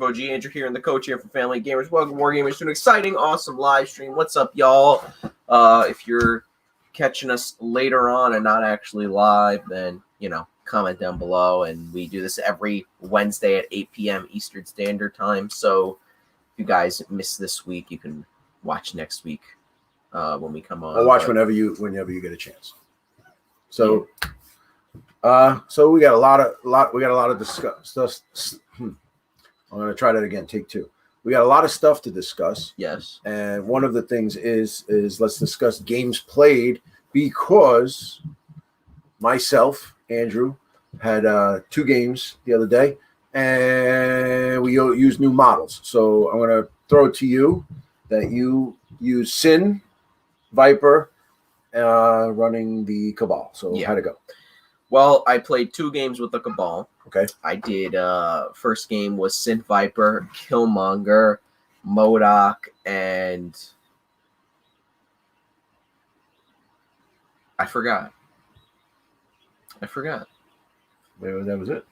OG Andrew here, and the coach here for Family Gamers. Welcome, War Gamers, to an exciting, awesome live stream. What's up, y'all? If you're catching us later on and not actually live, then, you know, comment down below. And we do this every Wednesday at 8 p.m. Eastern Standard Time. So if you guys miss this week, you can watch next week when we come on. Or watch whenever you get a chance. So, so we got a lot of discuss stuff. I'm gonna try that again. Take two. We got a lot of stuff to discuss. Yes. And one of the things is let's discuss games played, because myself, Andrew, had 2 games the other day, and we used new models. So I'm gonna throw it to you that you use Sin, Viper, running the Cabal. So how'd it go? Well, I played 2 games with the Cabal. Okay. I did, first game was Synth Viper, Killmonger, MODOK, and I forgot. That was it.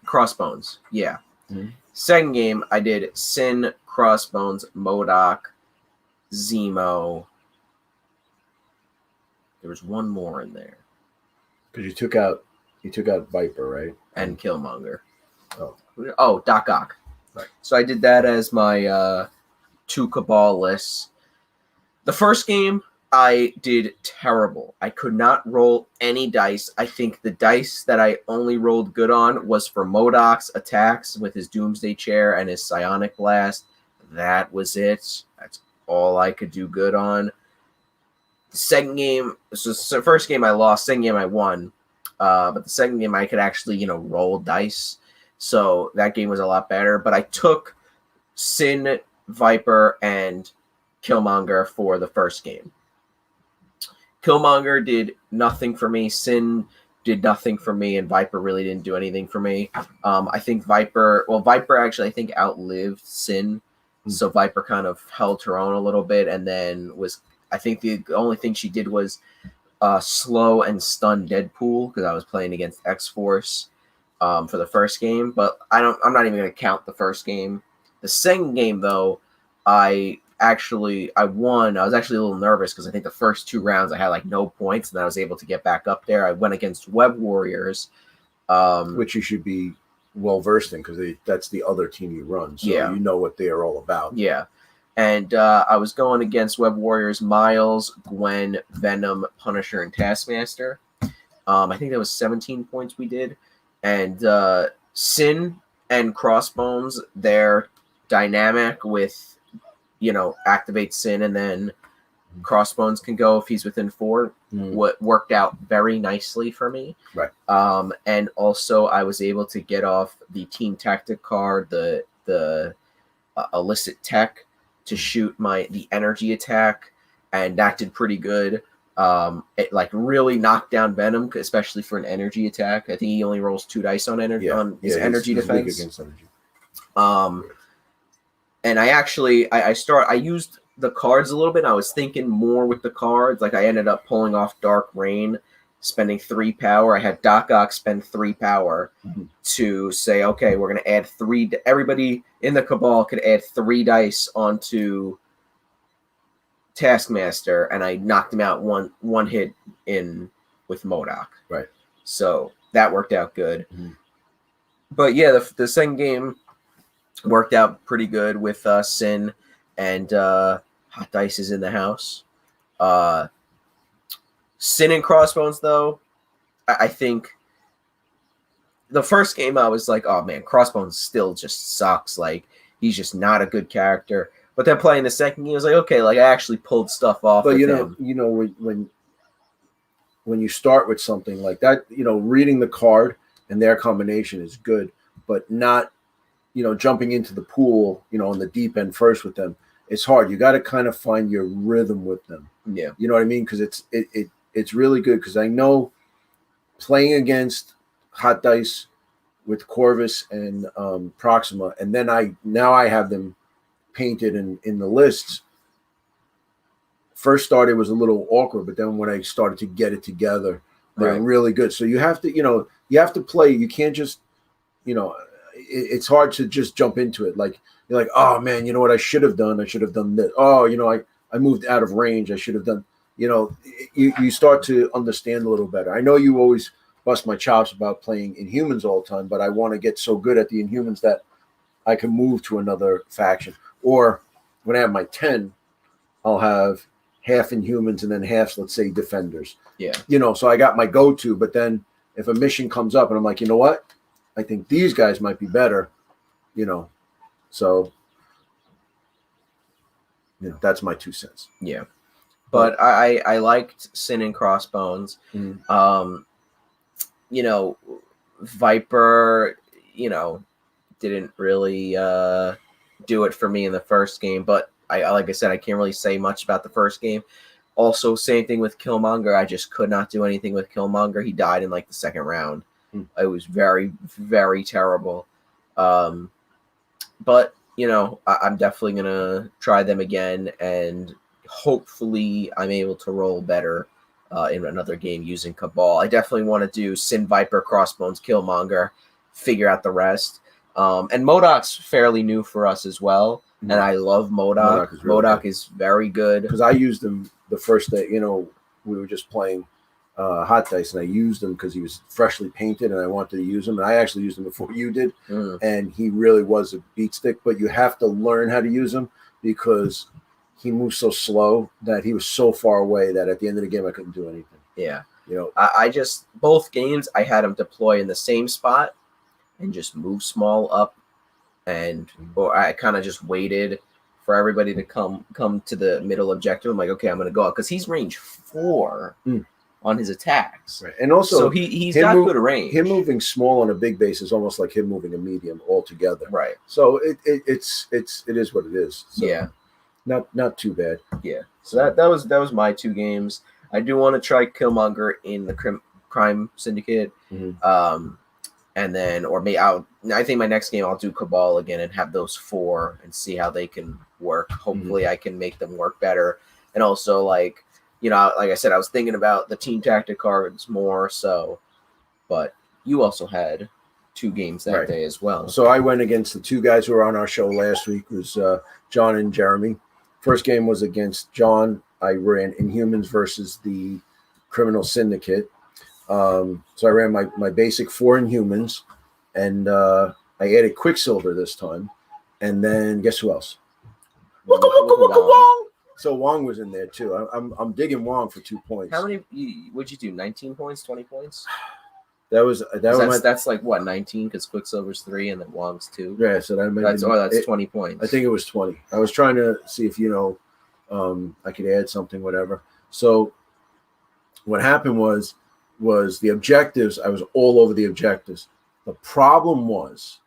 Crossbones, yeah. Mm-hmm. Second game, I did Sin, Crossbones, MODOK, Zemo. There was one more in there. Because you took out Viper, right? And Killmonger. Oh, Doc Ock. Right. So I did that as my 2 Cabal lists. The first game, I did terrible. I could not roll any dice. I think the dice that I only rolled good on was for MODOK's attacks with his Doomsday Chair and his Psionic Blast. That was it. That's all I could do good on. The second game, so the first game I lost, second game I won. But the second game I could actually, roll dice. So that game was a lot better. But I took Sin, Viper, and Killmonger for the first game. Killmonger did nothing for me. Sin did nothing for me. And Viper really didn't do anything for me. I think Viper actually, I think, outlived Sin. Mm-hmm. So Viper kind of held her own a little bit. And then I think the only thing she did was slow and stun Deadpool, because I was playing against X-Force for the first game. But I'm not even going to count the first game. The second game, though, I won. I was actually a little nervous because I think the first 2 rounds I had like no points, and then I was able to get back up there. I went against Web Warriors, which you should be well versed in, because that's the other team you run, so you know what they are all about. Yeah. And I was going against Web Warriors, Miles, Gwen, Venom, Punisher, and Taskmaster. I think that was 17 points we did. And Sin and Crossbones, they're dynamic with, activate Sin, and then Crossbones can go if he's within 4. What worked out very nicely for me. Right. And also I was able to get off the Team Tactic card, the illicit tech, to shoot the energy attack, and that did pretty good. It like really knocked down Venom, especially for an energy attack. I think he only rolls 2 dice on energy on his energy defense. Weak against energy. And I used the cards a little bit. I was thinking more with the cards. Like I ended up pulling off Dark Rain, spending 3 power. I had Doc Ock spend 3 power to say, okay, we're going to add 3. Everybody in the Cabal could add 3 dice onto Taskmaster, and I knocked him out one hit in with MODOK. Right. So that worked out good. Mm-hmm. But yeah, the second game worked out pretty good with Sin, and Hot Dice is in the house. Sin and Crossbones, though, I think the first game I was like, oh man, Crossbones still just sucks. Like, he's just not a good character. But then playing the second game, I was like, okay, like I actually pulled stuff off. But when you start with something like that, reading the card and their combination is good, but not, jumping into the pool, on the deep end first with them. It's hard. You got to kind of find your rhythm with them. Yeah. You know what I mean? Because it's really good, because I know playing against Hot Dice with Corvus and Proxima, and then I have them painted in the lists. First started was a little awkward, but then when I started to get it together, they're really good. So you have to play. You can't just, it's hard to just jump into it. Like you're like, oh man, you know what I should have done? I should have done this. Oh, I moved out of range. I should have done. You start to understand a little better. I know you always bust my chops about playing Inhumans all the time, but I want to get so good at the Inhumans that I can move to another faction. Or when I have my 10, I'll have half Inhumans and then half, let's say, Defenders. Yeah. So I got my go-to, but then if a mission comes up and I'm like, you know what? I think these guys might be better, so that's my 2 cents. Yeah. But I liked Sin and Crossbones. Mm. Viper, didn't really do it for me in the first game, but like I said, I can't really say much about the first game. Also, same thing with Killmonger. I just could not do anything with Killmonger. He died in like the second round. It was very, very terrible. But I'm definitely gonna try them again, and hopefully I'm able to roll better in another game using Cabal. I definitely want to do Sin, Viper, Crossbones, Killmonger, figure out the rest. And MODOK's fairly new for us as well, and I love MODOK. MODOK is very good because I used him the first day. We were just playing Hot Dice, and I used him because he was freshly painted, and I wanted to use him. And I actually used him before you did, and he really was a beat stick. But you have to learn how to use him because he moves so slow that he was so far away that at the end of the game I couldn't do anything. Yeah, I just both games I had him deploy in the same spot and just move small up, or I kind of just waited for everybody to come to the middle objective. I'm like, okay, I'm gonna go out because he's range 4. On his attacks, right? And also, so he's got good range. Him moving small on a big base is almost like him moving a medium altogether, right? So it is what it is. So yeah, not too bad. Yeah. So that was my 2 games. I do want to try Killmonger in the Crime Syndicate, and then I think my next game I'll do Cabal again and have those 4 and see how they can work. Hopefully, I can make them work better, and also like I said, I was thinking about the team tactic cards more so, but you also had 2 games that day as well. So I went against the 2 guys who were on our show last week. It was John and Jeremy. First game was against John. I ran Inhumans versus the Criminal Syndicate. So I ran my basic 4 Inhumans, and I added Quicksilver this time. And then guess who else? Waka, waka, waka, waka. So Wong was in there too. I'm digging Wong for 2 points. How many would you do? 19 points, 20 points? That's like what, 19 because Quicksilver's 3 and then Wong's 2. Yeah, so that's 20 points. I think it was 20. I was trying to see if I could add something, whatever. So what happened was the objectives. I was all over the objectives. The problem was,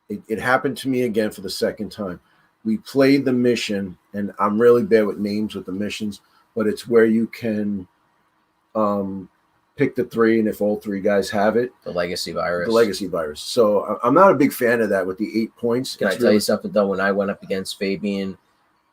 it happened to me again for the second time. We played the mission, and I'm really bad with names with the missions, but it's where you can pick the 3, and if all 3 guys have it, the legacy virus. So I'm not a big fan of that with the 8 points. Can I tell you something though? When I went up against Fabian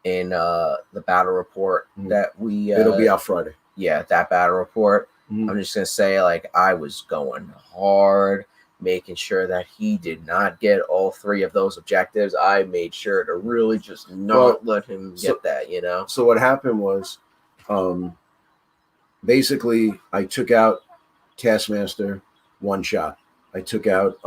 in the battle report that we it'll be out Friday. Yeah, that battle report. I'm just gonna say, like, I was going hard, making sure that he did not get all 3 of those objectives. I made sure to really just not let him get that, So what happened was, basically, I took out Taskmaster 1 shot. I took out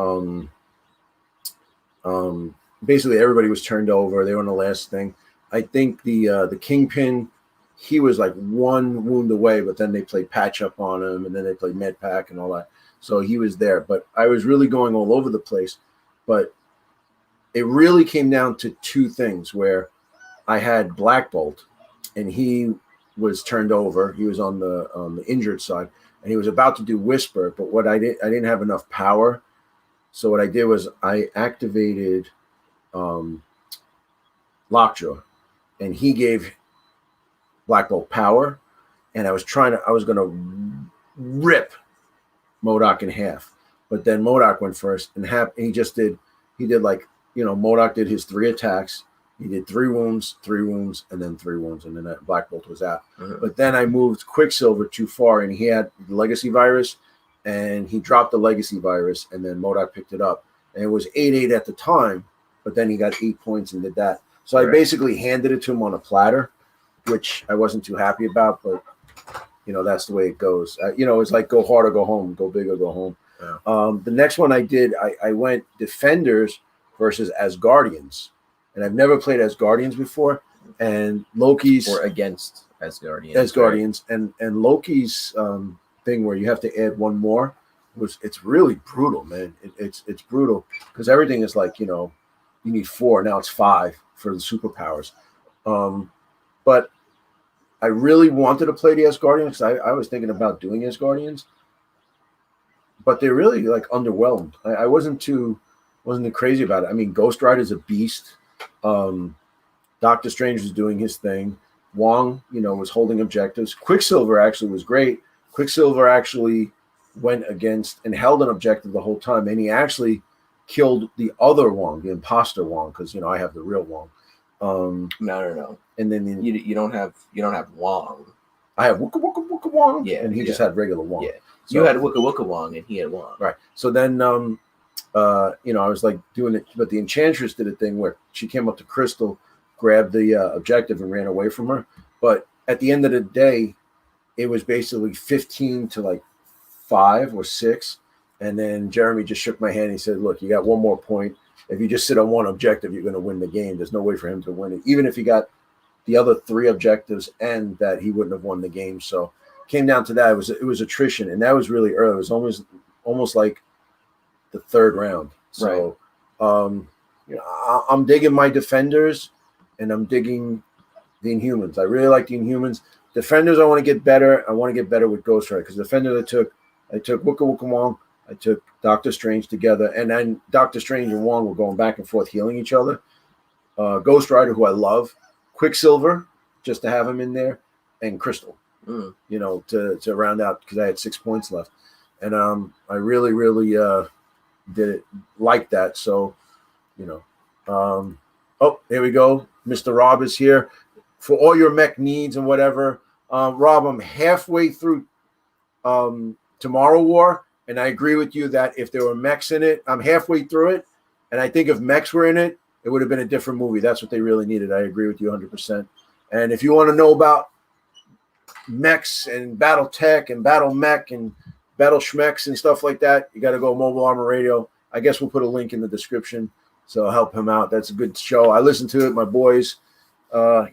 basically everybody was turned over. They were on the last thing. I think the Kingpin, he was like 1 wound away, but then they played patch up on him, and then they played med pack and all that. So he was there, but I was really going all over the place. But it really came down to 2 things where I had Black Bolt, and he was turned over. He was on the injured side, and he was about to do Whisper. But what I didn't have enough power. So what I did was I activated Lockjaw, and he gave Black Bolt power, and I was going to rip MODOK in half, but then MODOK went first, and he did like, MODOK did his 3 attacks. He did 3 wounds, and then 3 wounds, and then that Black Bolt was out. But then I moved Quicksilver too far, and he had the Legacy virus, and he dropped the Legacy virus, and then MODOK picked it up, and it was 8-8 at the time. But then he got 8 points and did that. So I Right. basically handed it to him on a platter, which I wasn't too happy about. But that's the way it goes. It's like go hard or go home, go big or go home. Yeah. The next one I did, I went Defenders versus Asgardians, and I've never played Asgardians before. And Loki's Or against Asgardians. Asgardians, right? and Loki's thing where you have to add one more it's really brutal, man. It's brutal because everything is like you need 4, now it's 5 for the superpowers. But I really wanted to play the Asgardians because I was thinking about doing Asgardians, but they're really like underwhelmed. I wasn't too crazy about it. I mean, Ghost Rider's a beast. Doctor Strange was doing his thing. Wong, was holding objectives. Quicksilver actually was great. Quicksilver actually went against and held an objective the whole time, and he actually killed the other Wong, the imposter Wong, because I have the real Wong. No. And then you don't have Wong. I have Wooka Wooka Wooka Wong, yeah, and he just had regular Wong. Yeah, so, you had Wooka Wooka Wong, and he had Wong. Right. So then, I was like doing it, but the Enchantress did a thing where she came up to Crystal, grabbed the objective, and ran away from her. But at the end of the day, it was basically 15 to like 5 or 6. And then Jeremy just shook my hand. He said, look, you got one more point. If you just sit on one objective, you're going to win the game. There's no way for him to win it. Even if he got the other 3 objectives and that he wouldn't have won the game. So it came down to that. It was attrition. And that was really early. It was almost like the 3rd round. So, right. I'm digging my Defenders and I'm digging the Inhumans. I really like the Inhumans. Defenders, I want to get better. I want to get better with Ghost Rider because Defender I took Wooka Wooka Wong. I took Doctor Strange together, and then Doctor Strange and Wong were going back and forth healing each other. Ghost Rider, who I love, Quicksilver, just to have him in there, and Crystal, to round out because I had 6 points left, and I really, really did it like that. So, oh, here we go. Mr. Rob is here for all your mech needs and whatever. Rob, I'm halfway through Tomorrow War. And I agree with you that if there were mechs in it, I'm halfway through it. And I think if mechs were in it, it would have been a different movie. That's what they really needed. I agree with you 100%. And if you want to know about mechs and battle tech and battle mech and battle schmecks and stuff like that, you got to go Mobile Armor Radio. I guess we'll put a link in the description. So help him out. That's a good show. I listen to it. My boys, Now,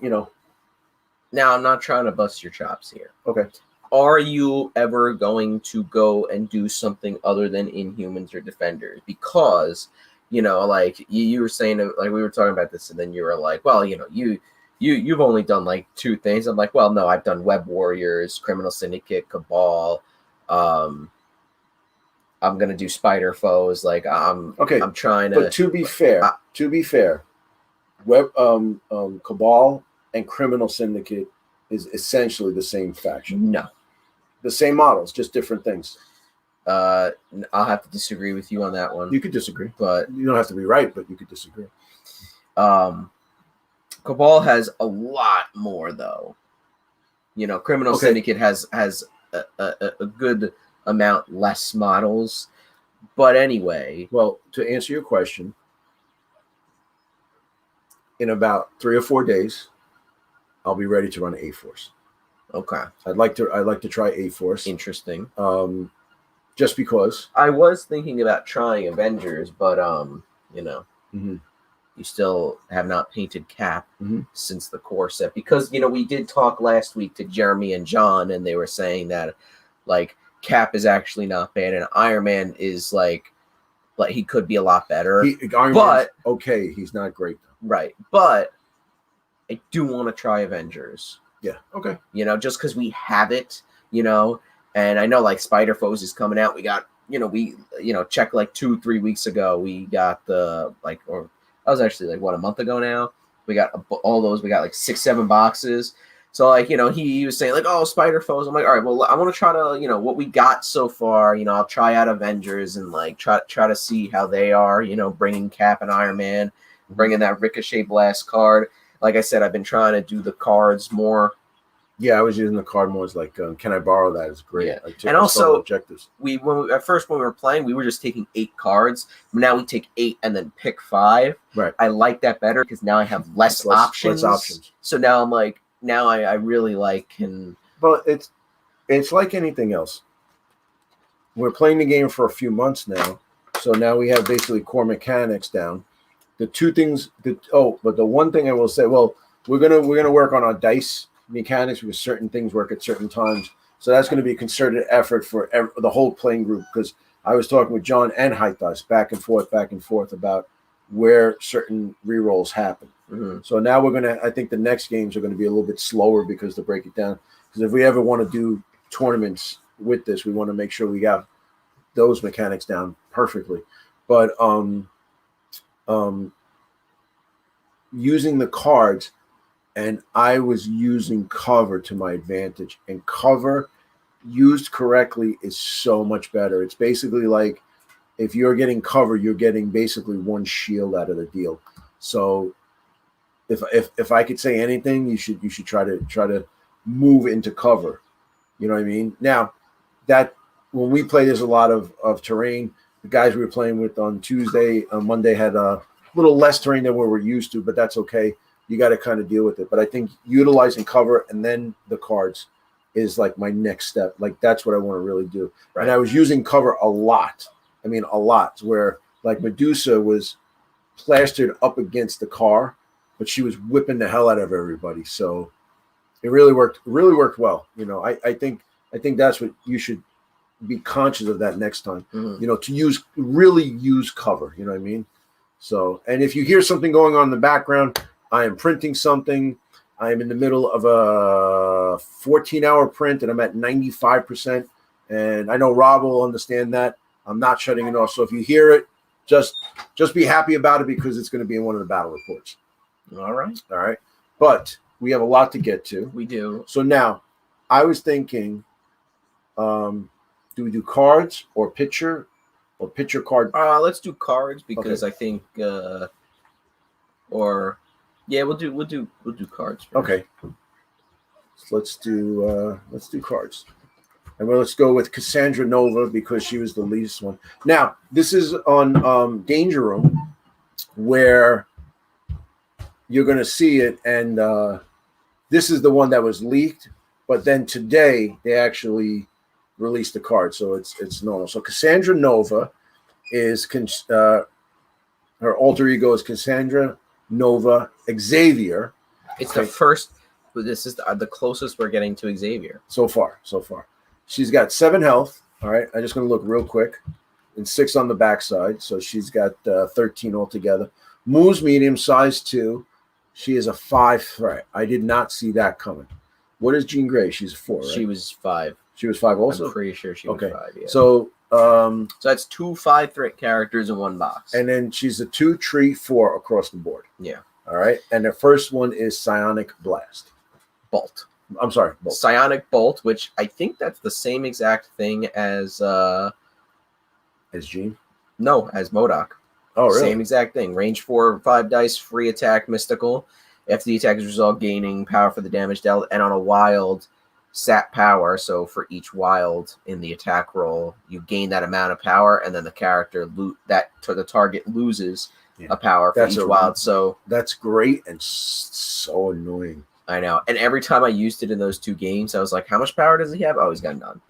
I'm not trying to bust your chops here. Okay. Are you ever going to go and do something other than Inhumans or Defenders? Because, like you were saying, like we were talking about this, and then you were like, well, you've only done like 2 things. I'm like, well, no, I've done Web Warriors, Criminal Syndicate, Cabal. I'm gonna do Spider Foes. Like I'm trying to. But to be fair, Web Cabal and Criminal Syndicate is essentially the same faction. No. The same models, just different things. I'll have to disagree with you on that one. You could disagree, but you don't have to be right, but you could disagree. Cabal has a lot more, though. Criminal Syndicate has a good amount less models. But anyway. Well, to answer your question, in about 3 or 4 days, I'll be ready to run A-Force. Okay. I'd like to try A-Force. Interesting. Just because. I was thinking about trying Avengers, but mm-hmm. You still have not painted Cap since the core set. Because, we did talk last week to Jeremy and John, and they were saying that, like, Cap is actually not bad, and Iron Man is, like he could be a lot better. Okay, he's not great, though. Right. But I do want to try Avengers. Yeah. Okay. Just because we have it, and I know like Spider Foes is coming out. We got, check like 2-3 weeks ago. We got that was actually like a month ago now. We got all those. We got like 6-7 boxes. So like, he was saying like, oh, Spider Foes. I'm like, all right, well, I want to try to, what we got so far. I'll try out Avengers and like try to see how they are. Bringing Cap and Iron Man, bringing that Ricochet Blast card. Like I said, I've been trying to do the cards more, Yeah, I was using the card more as like, can I borrow that? It's great. Yeah. Like, And also, objectives. At first when we were playing, we were just taking 8 cards. Now we take 8 and then pick 5. Right. I like that better because now I have less options. Less options. So now I'm like, now I really like can. But it's like anything else. We're playing the game for a few months now, so now we have basically core mechanics down. The two things but the one thing I will say, well, we're gonna work on our dice mechanics because certain things work at certain times. So that's going to be a concerted effort for the whole playing group, because I was talking with John and Haitas back and forth about where certain rerolls happen. Mm-hmm. So now I think the next games are going to be a little bit slower because to break it down. Because if we ever want to do tournaments with this, we want to make sure we got those mechanics down perfectly. But using the cards, and I was using cover to my advantage, and cover used correctly is so much better. It's basically like if you're getting cover, you're getting basically one shield out of the deal. So if I could say anything, you should try to move into cover. You know what I mean? Now that when we play, there's a lot of terrain. The guys we were playing with on Monday had a little less terrain than what we're used to, but that's okay. You got to kind of deal with it. But I think utilizing cover and then the cards is like my next step. Like that's what I want to really do. Right. And I was using cover a lot. I mean, a lot, where like Medusa was plastered up against the car, but she was whipping the hell out of everybody. So it really worked well. You know, I think that's what you should be conscious of that next time. Mm-hmm. You know, to really use cover. You know what I mean? So, and if you hear something going on in the background, I am printing something. I am in the middle of a 14-hour print, and I'm at 95%. And I know Rob will understand that. I'm not shutting it off. So if you hear it, just be happy about it, because it's going to be in one of the battle reports. All right. But we have a lot to get to. We do. So now, I was thinking, do we do cards or picture card? Let's do cards, because okay. I think, we'll do cards first. Okay. So let's do cards. And let's go with Cassandra Nova, because she was the least one. Now, this is on Danger Room, where you're going to see it, and this is the one that was leaked, but then today they actually released the card, so it's normal. So Cassandra Nova is her alter ego is Cassandra Nova Xavier. It's the first. This is the closest we're getting to Xavier so far. She's got 7 health. All right, I'm just going to look real quick, and 6 on the backside. So she's got 13 altogether. Moves medium, size 2. She is a 5 threat. I did not see that coming. What is Jean Grey? She's a 4, right? She was 5. She was 5 also? I'm pretty sure she was 5, yeah. So that's 2 5 threat characters in one box. And then she's a 2 tree 4 across the board. Yeah. All right. And the first one is Psionic Blast. Bolt. I'm sorry, Bolt. Psionic Bolt, which I think that's the same exact thing as Jean? No, as MODOK. Oh, really? Same exact thing. Range 4, 5 dice, free attack, mystical. If the attack is resolved, gaining power for the damage dealt, and on a wild, sap power. So for each wild in the attack roll, you gain that amount of power, and then the character the target loses a power for each wild. So that's great and so annoying. I know. And every time I used it in those 2 games, I was like, how much power does he have? Oh, he's got none.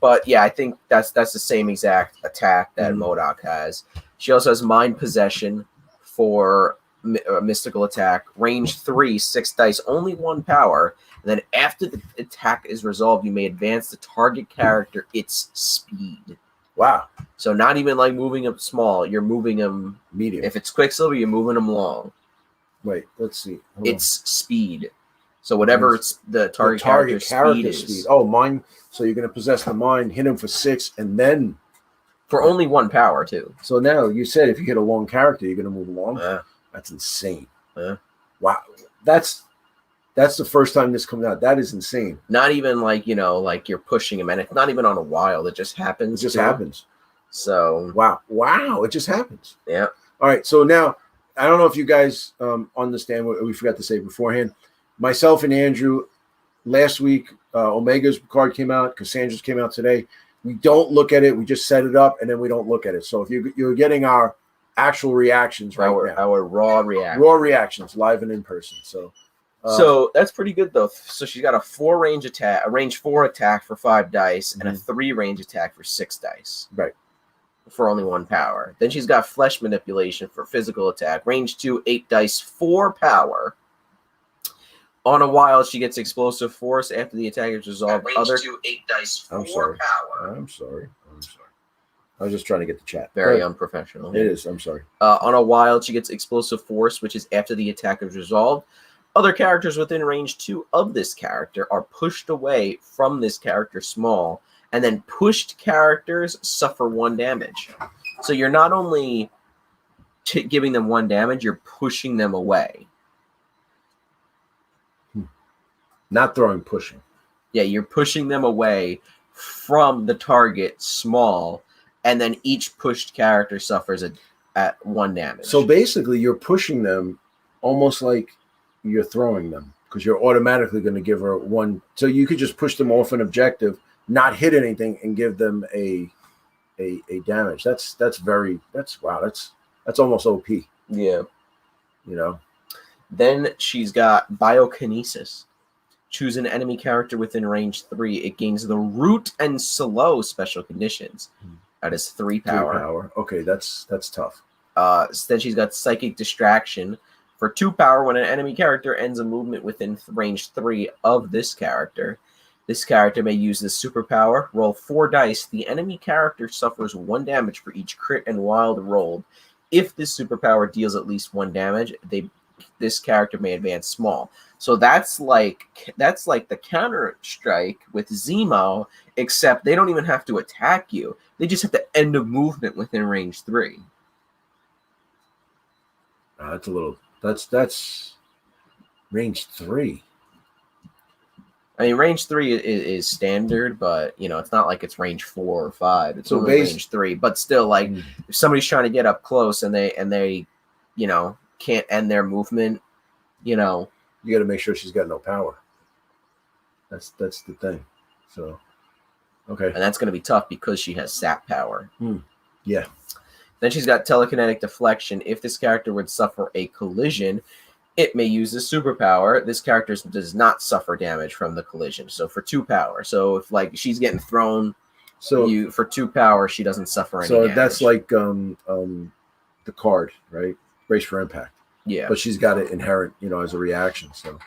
But yeah, I think that's the same exact attack that MODOK has. She also has Mind Possession for a mystical attack. Range 3, 6 dice, only 1 power. And then after the attack is resolved, you may advance the target character its speed. Wow. So not even like moving them small. You're moving them medium. If it's Quicksilver, you're moving them long. Wait, let's see. It's speed. So whatever it's the target character's speed is. Oh, mind. So you're going to possess the mind, hit him for 6, and then for only 1 power too. So now you said if you hit a long character, you're going to move along. That's insane. Wow, that's the first time this comes out. That is insane. Not even like like you're pushing him, and it's not even on a wild. It just happens. It just happens. So wow, it just happens. Yeah. All right. So now I don't know if you guys understand what we forgot to say beforehand. myself and Andrew, last week, Omega's card came out, Cassandra's came out today. We don't look at it. We just set it up, and then we don't look at it. So if you're getting our actual reactions now, our raw reactions live and in person. So that's pretty good though. So she's got a range 4 attack for 5 dice, and a 3 range attack for 6 dice. Right. For only 1 power. Then she's got flesh manipulation for physical attack. Range 2, 8 dice, 4 power. On a wild, she gets explosive force after the attack is resolved. Range 2, 8 dice, 4 power. I'm sorry. I was just trying to get the chat. Very unprofessional. It is. I'm sorry. On a wild, she gets explosive force, which is after the attack is resolved. Other characters within range 2 of this character are pushed away from this character small, and then pushed characters suffer 1 damage. So you're not only giving them 1 damage, you're pushing them away. Not throwing, pushing. Yeah, you're pushing them away from the target small, and then each pushed character suffers at 1 damage. So basically, you're pushing them almost like you're throwing them, because you're automatically going to give her 1. So you could just push them off an objective, not hit anything, and give them a damage. That's almost OP. Yeah. You know. Then she's got biokinesis. Choose an enemy character within range 3. It gains the root and slow special conditions. That is 3 power. 3 power. Okay, that's tough. Then she's got psychic distraction for 2 power. When an enemy character ends a movement within range 3 of this character, this character may use this superpower. Roll 4 dice. The enemy character suffers 1 damage for each crit and wild rolled. If this superpower deals at least 1 damage, this character may advance small. So that's like the Counter Strike with Zemo, except they don't even have to attack you. They just have to end a movement within range 3. That's range 3. I mean, range 3 is standard, but it's not like it's range 4 or 5. It's only range 3. But still, like if somebody's trying to get up close and they can't end their movement, you got to make sure she's got no power. That's the thing. So, okay. And that's going to be tough because she has sap power. Yeah. Then she's got telekinetic deflection. If this character would suffer a collision, it may use this superpower. This character does not suffer damage from the collision. So for 2 power. So if she's getting thrown, for 2 power, she doesn't suffer any damage. So that's like the card, right? Brace for impact. Yeah. But she's got it inherent, as a reaction. So,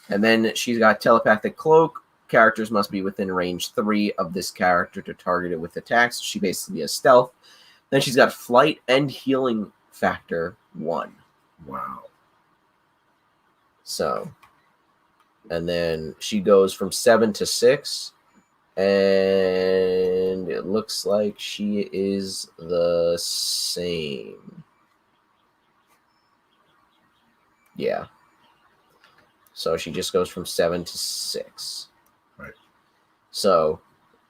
and then she's got telepathic cloak. Characters must be within range 3 of this character to target it with attacks. She basically has stealth. Then she's got flight and healing factor 1. Wow. So, and then she goes from 7 to 6, and it looks like she is the same. Yeah. So she just goes from 7 to 6. Right. So,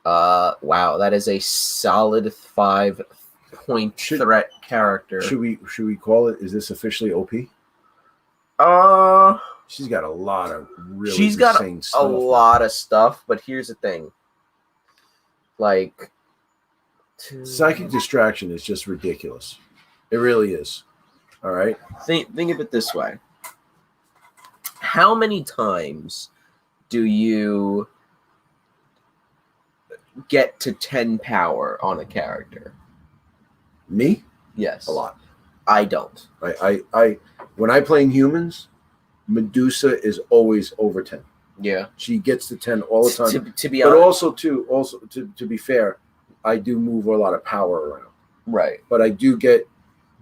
wow, that is a solid 5-point threat character. Should we call it? Is this officially OP? She's got a lot of really. She's got a lot of stuff, but here's the thing. Psychic distraction is just ridiculous. It really is. All right. Think of it this way. How many times do you get to 10 power on a character? Me? Yes. A lot. I don't. I when I play humans, Medusa is always over 10. Yeah. She gets to 10 all the time. To be honest. But also to be fair, I do move a lot of power around. Right. But I do get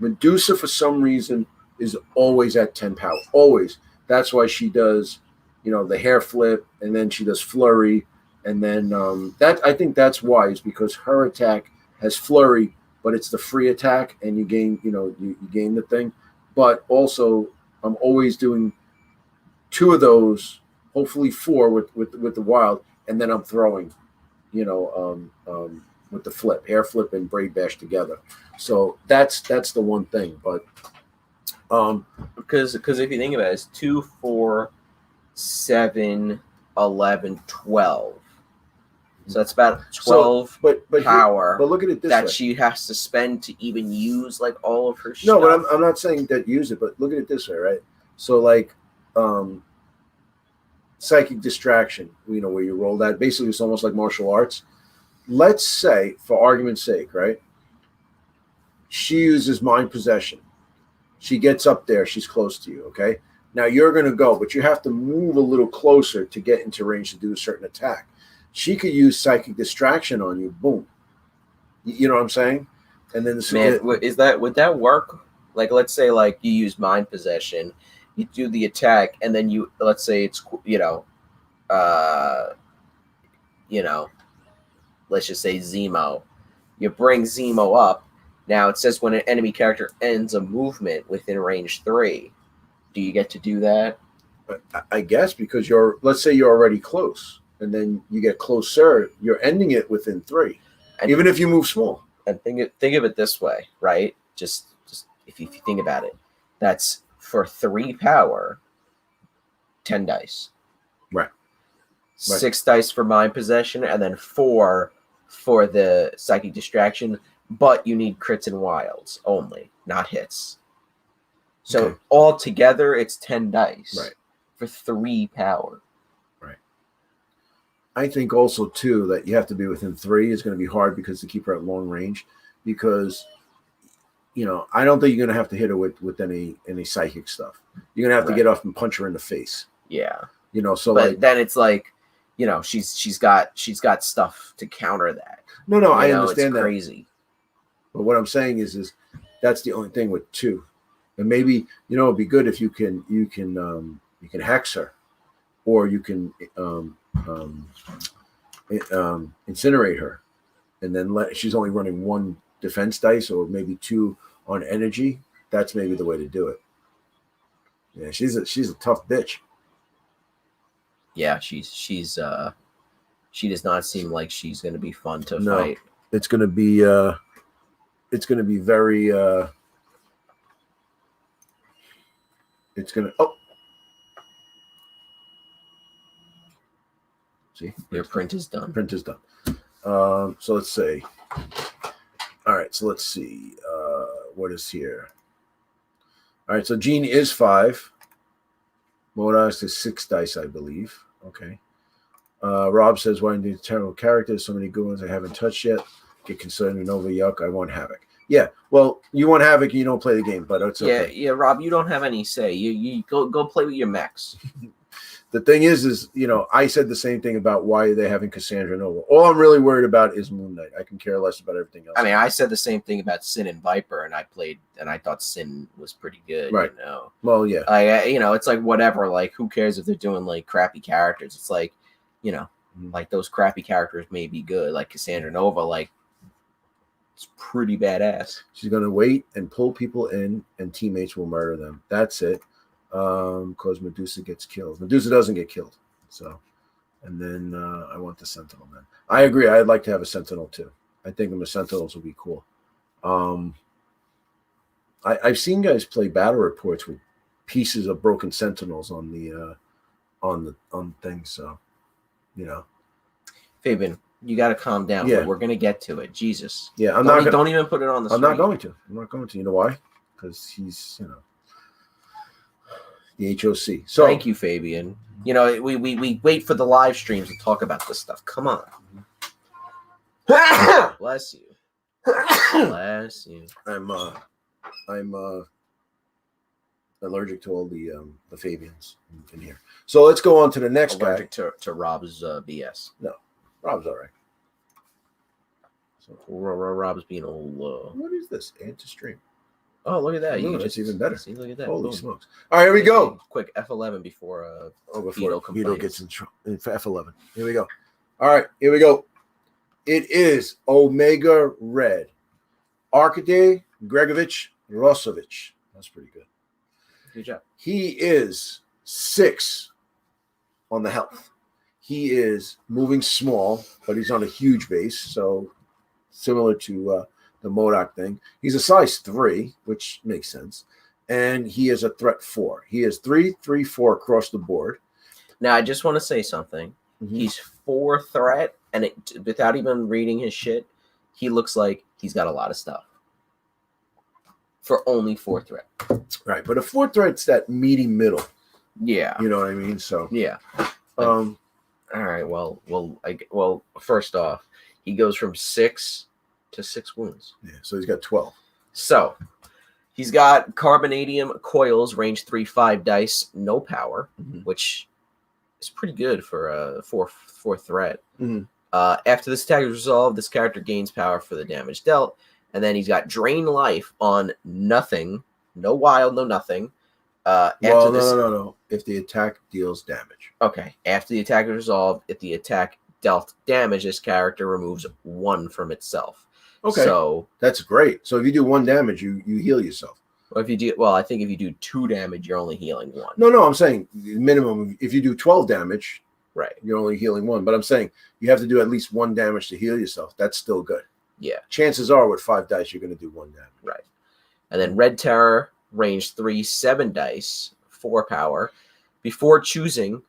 Medusa for some reason is always at 10 power. Always. That's why she does, the hair flip, and then she does flurry, and then that I think that's why is because her attack has flurry, but it's the free attack, and you gain, you gain the thing. But also, I'm always doing 2 of those, hopefully 4 with the wild, and then I'm throwing, with the flip, hair flip, and braid bash together. So that's the one thing, but. Because if you think about it, it's 2, 4, 7, 11, 12. So that's about 12 but power but look at it this that way. she has to spend to even use like all of her stuff. No, but I'm not saying that use it, but look at it this way, right? So like psychic distraction, where you roll that. Basically, it's almost like martial arts. Let's say, for argument's sake, right? She uses mind possession. She gets up there. She's close to you, okay? Now you're going to go, but you have to move a little closer to get into range to do a certain attack. She could use psychic distraction on you. Boom. You know what I'm saying? And then would that work? Like, let's say like you use mind possession, you do the attack, and then let's say it's let's just say Zemo. You bring Zemo up. Now it says when an enemy character ends a movement within range 3. Do you get to do that? I guess because let's say you're already close, and then you get closer. You're ending it within 3, even if you move small. And think of it this way, right? Just if you think about it, that's for 3 power, 10 dice. Right. 6 dice for mind possession, and then 4 for the psychic distraction. But you need crits and wilds only, not hits. So altogether, it's 10 dice for 3 power. Right. I think also, too, that you have to be within 3 is going to be hard because to keep her at long range. Because, I don't think you're going to have to hit her with any psychic stuff. You're going to have to get off and punch her in the face. Yeah. So but then it's like, she's got stuff to counter that. No, I understand that. It's crazy. But what I'm saying is that's the only thing with 2. And maybe, it'd be good if you can hex her, or you can incinerate her, and then she's only running 1 defense dice, or maybe 2 on energy. That's maybe the way to do it. Yeah, she's a tough bitch. Yeah, she does not seem like she's going to be fun to fight. It's going to be very it's going to see, your print is done. So let's see. All right, so let's see what is here. All right, so Gene is 5. Modas is 6 dice, I believe. Okay. Rob says, why do terrible characters? So many good ones I haven't touched yet. Get Cassandra Nova, yuck. I want Havoc. Yeah, well, you want Havoc, you don't play the game, but it's okay. Yeah, Rob, you don't have any say. You go play with your mechs. The thing is, I said the same thing about why they're having Cassandra Nova. All I'm really worried about is Moon Knight. I can care less about everything else. I mean, I said the same thing about Sin and Viper, and I thought Sin was pretty good. Right. Well, yeah. It's like whatever. Like, who cares if they're doing like crappy characters? It's like, like those crappy characters may be good. Like Cassandra Nova, like it's pretty badass. She's gonna wait and pull people in, and teammates will murder them. That's it. Because Medusa gets killed. Medusa doesn't get killed. So, and then I want the Sentinel then. I agree. I'd like to have a Sentinel too. I think the Sentinels will be cool. I've seen guys play battle reports with pieces of broken Sentinels on the thing. So, Fabian, you got to calm down. Yeah. We're gonna get to it. Jesus. Yeah, don't even put it on the screen. I'm not going to. You know why? Because he's, the HOC. So thank you, Fabian. We wait for the live streams to talk about this stuff. Come on. Bless you. Bless you. I'm allergic to all the Fabians in here. So let's go on to the next allergic guy. to Rob's BS. No, Rob's all right. So Rob's being all. What is this? Add to stream. Oh, look at that! That's even better. See, look at that! Holy smokes! All right, here we go. Quick F11 before Vito gets in F11. Here we go. All right, here we go. It is Omega Red, Arkady Gregovich Rosovich. That's pretty good. Good job. He is 6 on the health. He is moving small, but he's on a huge base, so similar to the MODOK thing. He's a size 3, which makes sense. And he is a threat 4. He is 3, 3, 4 across the board. Now, I just want to say something. Mhm. He's 4 threat, and without even reading his shit, he looks like he's got a lot of stuff for only 4 threat. Right, but a 4 threat's that meaty middle. Yeah. You know what I mean? So Yeah. All right. Well, first off, he goes from 6 to 6 wounds. Yeah, so he's got 12. So he's got carbonadium coils, range 3/5 dice, no power, which is pretty good for a 4 threat. After this attack is resolved, this character gains power for the damage dealt, and then he's got drain life on nothing, no wild, no nothing. No. If the attack deals damage. Okay. After the attack is resolved, if the attack dealt damage, this character removes 1 from itself. Okay. So that's great. So if you do 1 damage, you heal yourself. I think if you do 2 damage, you're only healing 1. No, I'm saying minimum. If you do 12 damage, right, you're only healing 1. But I'm saying you have to do at least 1 damage to heal yourself. That's still good. Yeah. Chances are with 5 dice, you're going to do 1 damage. Right. And then Red Terror, range 3, 7 dice, 4 power. Before choosing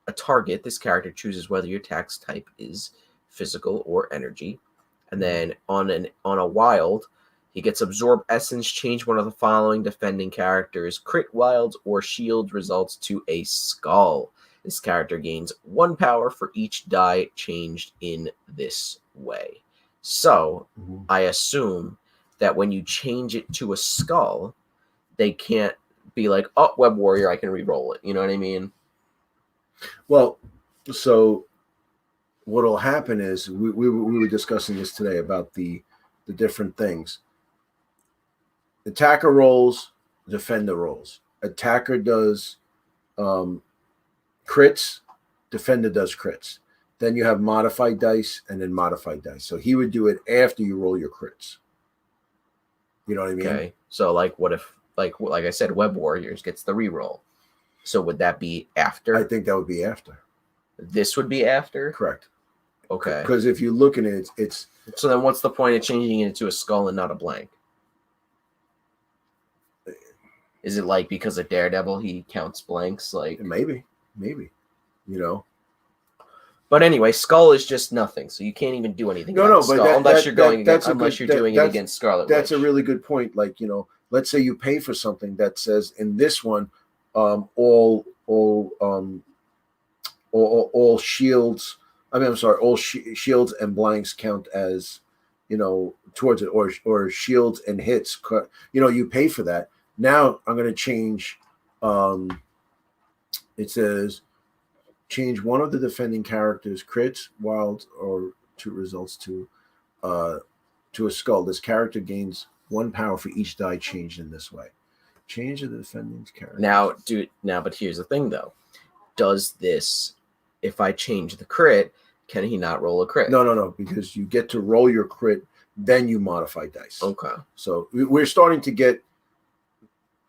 a target, this character chooses whether your attack's type is physical or energy. And then on a wild, he gets absorb essence, change one of the following defending characters' crit, wilds, or shield results to a skull. This character gains 1 power for each die changed in this way. So I assume that when you change it to a skull, they can't be like, oh, Web Warrior, I can re-roll it. You know what I mean? Well, so what will happen is we were discussing this today about the different things. Attacker rolls, defender rolls. Attacker does crits, defender does crits. Then you have modified dice and then modified dice. So he would do it after you roll your crits. You know what I mean? Okay. So what if like I said, Web Warriors gets the reroll. So would that be after? I think that would be after. This would be after? Correct. Okay. Because if you look at it, it's so then what's the point of changing it into a skull and not a blank? Is it like because of Daredevil he counts blanks? Like maybe. You know. But anyway, skull is just nothing, so you can't even do anything. Unless you're doing it against Scarlet Witch. That's a really good point. Like, you know, let's say you pay for something that says in this one, all shields. All shields and blanks count as, you know, towards it, or shields and hits. You know, you pay for that. Now I'm going to change. It says change one of the defending characters' crits, wilds, or 2 results to a skull. This character gains 1 power for each die changed in this way. Change the defending character. But here's the thing though. Does this, if I change the crit, can he not roll a crit? No, because you get to roll your crit, then you modify dice. Okay. So we're starting to get,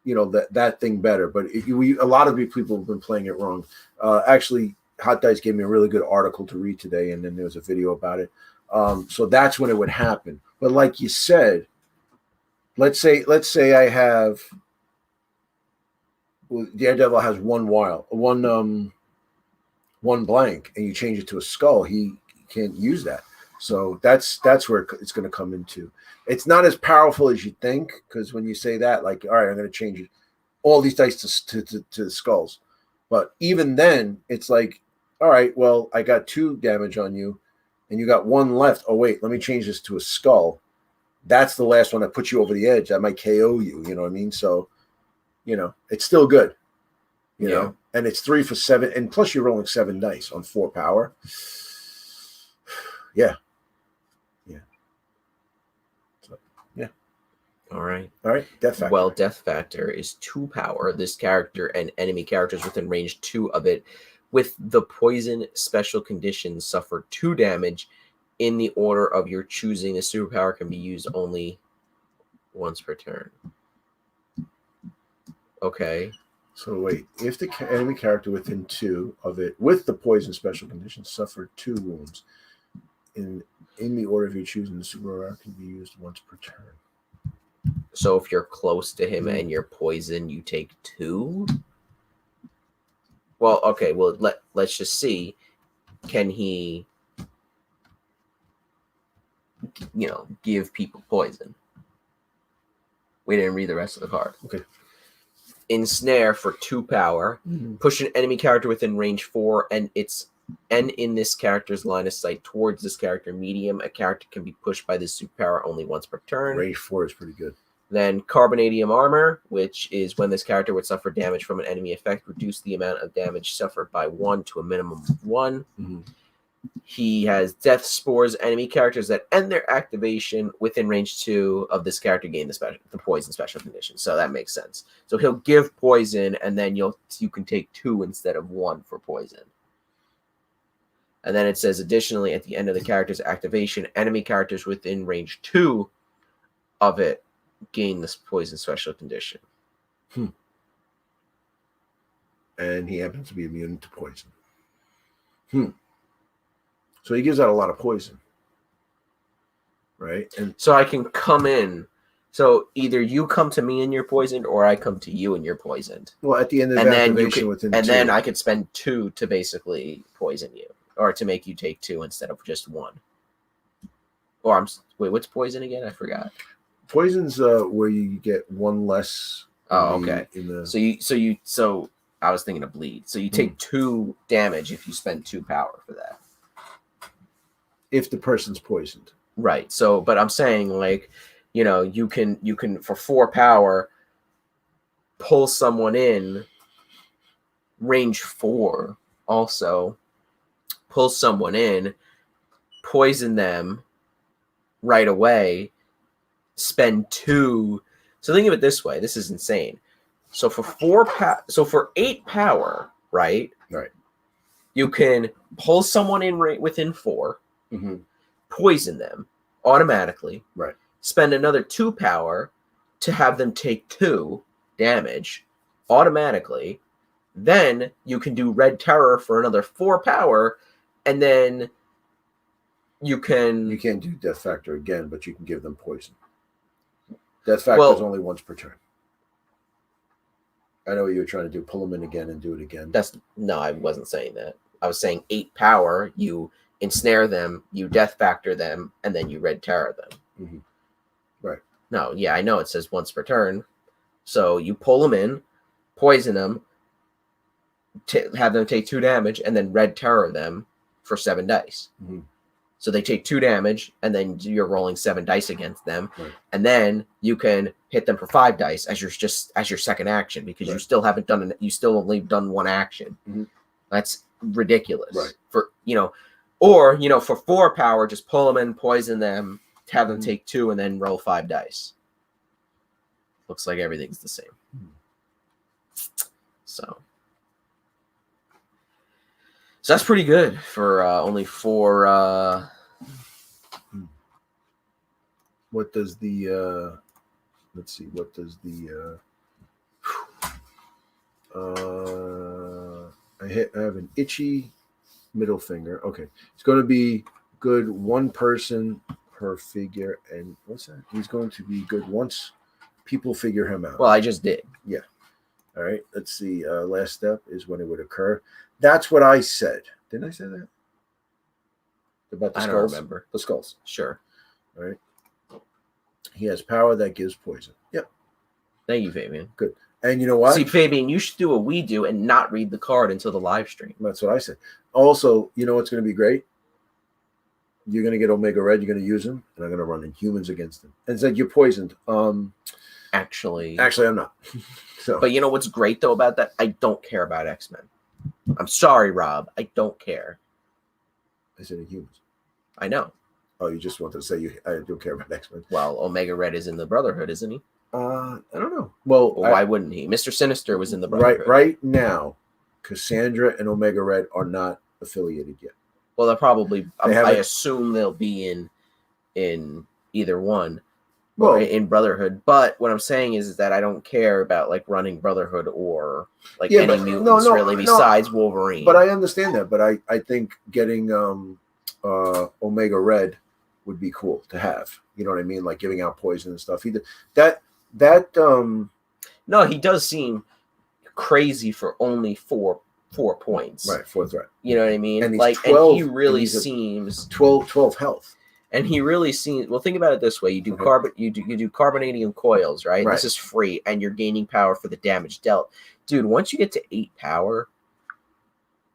you know, that thing better. But a lot of people have been playing it wrong. Actually, Hot Dice gave me a really good article to read today, and then there was a video about it. So that's when it would happen. But like you said, let's say I have Daredevil has 1 wild, one blank, and you change it to a skull. He can't use that. So that's where it's going to come into. It's not as powerful as you think, because when you say that, like, all right, I'm going to change it, all these dice to skulls. But even then, it's like, all right, well, I got 2 damage on you, and you got 1 left. Oh, wait, let me change this to a skull. That's the last one that puts you over the edge. That might KO you, you know what I mean? So, you know, it's still good, you know? And it's 3 for 7, and plus you're rolling 7 dice on 4 power. Yeah. So, yeah. All right. Death factor. Well, death factor is 2 power. This character and enemy characters within range 2 of it with the poison special conditions suffer 2 damage in the order of your choosing. The superpower can be used only once per turn. Okay. So wait, if the enemy character within 2 of it with the poison special conditions suffered 2 wounds in the order of your choosing, the superpower can be used once per turn. So if you're close to him and you're poisoned, you take 2? Well, okay. Well, let's just see. Can he, give people poison? We didn't read the rest of the card. Okay. Ensnare for 2 power. Mm-hmm. Push an enemy character within range 4, and in this character's line of sight towards this character medium. A character can be pushed by this superpower only once per turn. Range 4 is pretty good. Then Carbonadium Armor, which is when this character would suffer damage from an enemy effect, reduce the amount of damage suffered by 1 to a minimum of 1. Mm-hmm. He has Death Spores. Enemy characters that end their activation within range 2 of this character gain the poison special condition. So that makes sense. So he'll give poison, and then you can take 2 instead of 1 for poison. And then it says, additionally, at the end of the character's activation, enemy characters within range 2 of it gain this poison special condition. And he happens to be immune to poison. So he gives out a lot of poison. Right? And so I can come in. So either you come to me and you're poisoned, or I come to you and you're poisoned. Well, at the end of the activation within and 2. then I could spend 2 to basically poison you, or to make you take 2 instead of just 1. Or what's poison again? I forgot. Poison's where you get 1 less. Oh, okay. So I was thinking of bleed. So you take 2 damage if you spend 2 power for that. If the person's poisoned. Right. So, but I'm saying, like, you can for 4 power pull someone in range 4, also pull someone in, poison them right away, spend 2. So think of it this way. This is insane. So for 8 power, right? Right. You can pull someone in within 4, poison them automatically. Right. Spend another 2 power to have them take 2 damage automatically. Then you can do Red Terror for another 4 power, and then you can't do Death Factor again, but you can give them poison. Death Factor is only once per turn. I know what you were trying to do. Pull them in again and do it again. No, I wasn't saying that. I was saying 8 power, you ensnare them, you Death Factor them, and then you Red Terror them. Right. No, yeah, I know it says once per turn. So you pull them in, poison them, have them take 2 damage, and then Red Terror them for 7 dice. So they take 2 damage, and then you're rolling 7 dice against them, and then you can hit them for 5 dice as your second action, because you still haven't done you still only done 1 action. That's ridiculous. Right. Or for 4 power, just pull them in, poison them, have them take 2, and then roll 5 dice. Looks like everything's the same. So that's pretty good for only 4. What does the let's see, what does the I have an itchy middle finger. Okay. It's going to be good 1 person per figure, and what's that? He's going to be good once people figure him out. Well, I just did. Yeah. All right. Let's see. Last step is when it would occur. That's what I said. Didn't I say that? About the skulls? I don't remember. The skulls. Sure. All right. He has power that gives poison. Yep. Thank you, Fabian. Good. And you know what? See, Fabian, you should do what we do and not read the card until the live stream. That's what I said. Also, you know what's going to be great? You're going to get Omega Red. You're going to use him, and I'm going to run Inhumans against him. And said you're poisoned. Actually, I'm not. So, but you know what's great though about that? I don't care about X-Men. I'm sorry, Rob. I don't care. I said Inhumans. I know. Oh, you just wanted to say I don't care about X-Men. Well, Omega Red is in the Brotherhood, isn't he? I don't know. Well, why wouldn't he? Mr. Sinister was in the Brotherhood. Right now, Cassandra and Omega Red are not affiliated yet. Well, they'll probably. I assume they'll be in either one. Well, in Brotherhood. But what I'm saying is that I don't care about like running Brotherhood or any mutants really besides Wolverine. But I understand that. But I think getting Omega Red would be cool to have. You know what I mean? Like giving out poison and stuff. No, he does seem crazy for only 4 4 points. Right, 4 threat. You know what I mean? And he's like, 12, and he really and he's seems 12 health. And he really seems. Well, think about it this way: you do Okay. you do carbonadium coils, right? Right. This is free, and you're gaining power for the damage dealt, dude. Once you get to 8 power,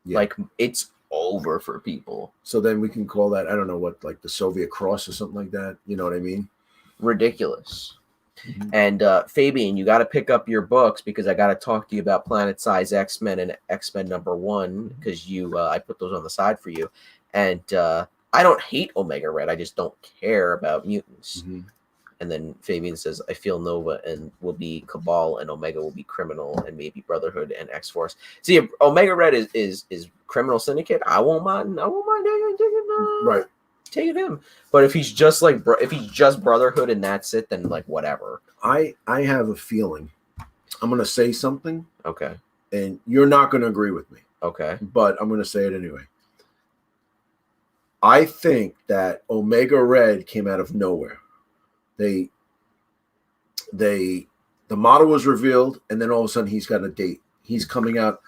like it's over for people. So then we can call that, I don't know what, like the Soviet Cross or something like that. You know what I mean? Ridiculous. And Fabian, you got to pick up your books because I got to talk to you about Planet Size X-Men and X-Men #1 because I put those on the side for you, and I don't hate Omega Red, I just don't care about mutants. And then Fabian says, I feel Nova and will be Cabal and Omega will be Criminal and maybe Brotherhood and X-Force. See, if Omega Red is Criminal Syndicate, I won't mind taking him. But if he's just Brotherhood and that's it, then like whatever. I have a feeling I'm going to say something. Okay. And you're not going to agree with me. Okay. But I'm going to say it anyway. I think that Omega Red came out of nowhere. The model was revealed, and then all of a sudden he's got a date. He's coming out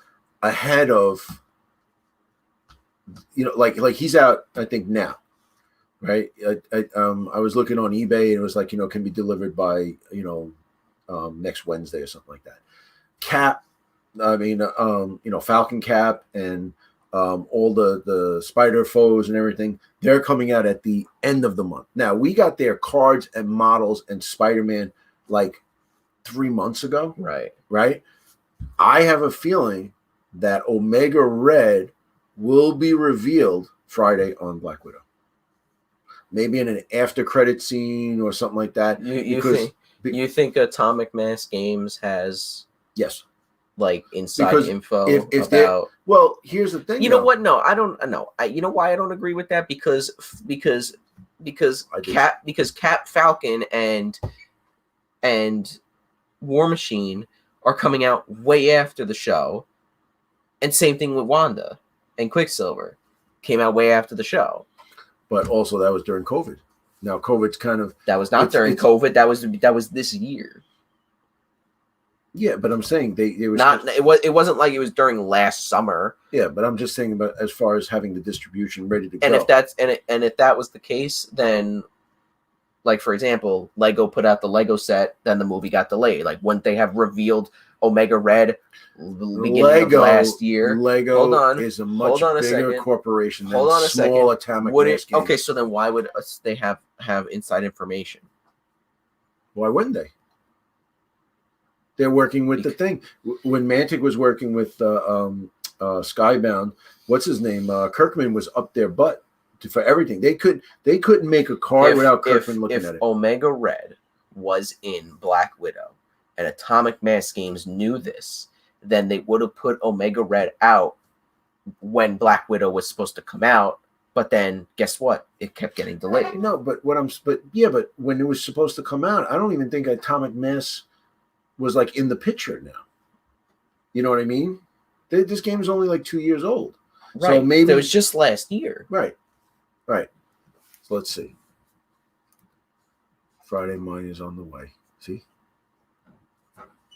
ahead of, like he's out, I think now, right? I was looking on eBay and it was like, can be delivered by, next Wednesday or something like that. Cap, Falcon Cap and all the Spider foes and everything, they're coming out at the end of the month. Now, we got their cards and models and Spider-Man like 3 months ago. Right? I have a feeling that Omega Red will be revealed Friday on Black Widow. Maybe in an after credit scene or something like that. You think Atomic Mass Games has like inside info about? Well, here's the thing. You know what? No, I don't know. You know why I don't agree with that? Because Cap, Falcon, and War Machine are coming out way after the show, and same thing with Wanda and Quicksilver came out way after the show. But also that was during COVID. Now COVID's kind of during COVID. That was this year. Yeah, but I'm saying it wasn't like it was during last summer. Yeah, but I'm just saying about as far as having the distribution ready to go. And if that was the case, then like for example, Lego put out the Lego set, then the movie got delayed. Like wouldn't they have revealed Omega Red beginning of last year? Lego is a much bigger corporation than small Atomic Mass Games. Okay, so then why would they have inside information? Why wouldn't they? They're working with the thing. When Mantic was working with Skybound, what's his name? Kirkman was up their butt for everything. They couldn't make a card without Kirkman looking at it. If Omega Red was in Black Widow and Atomic Mass Games knew this, then they would have put Omega Red out when Black Widow was supposed to come out. But then guess what? It kept getting delayed. No, but when it was supposed to come out, I don't even think Atomic Mass was like in the picture now. You know what I mean? This game is only like 2 years old. Right. So maybe it was just last year. Right. So let's see. Friday Mine is on the way. See?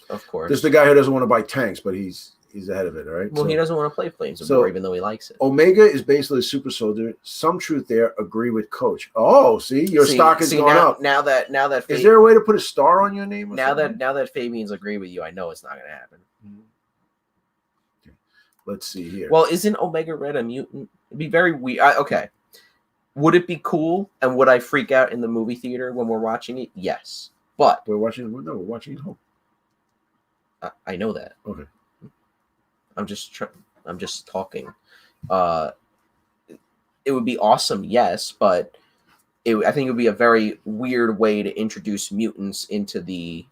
Of course. There's the guy who doesn't want to buy tanks, but he's ahead of it, all right? Well, he doesn't want to play Flames of War, even though he likes it. Omega is basically a super soldier. Some truth there. Agree with Coach. Oh, see, your stock is going up. Now that is there a way to put a star on your name? Now that Fabian's agree with you, I know it's not going to happen. Okay. Let's see here. Well, isn't Omega Red a mutant? It'd be very weird. Okay. Would it be cool? And would I freak out in the movie theater when we're watching it? Yes. But we're watching it home. I know that. Okay. I'm just talking. It would be awesome, yes, but I think it would be a very weird way to introduce mutants into the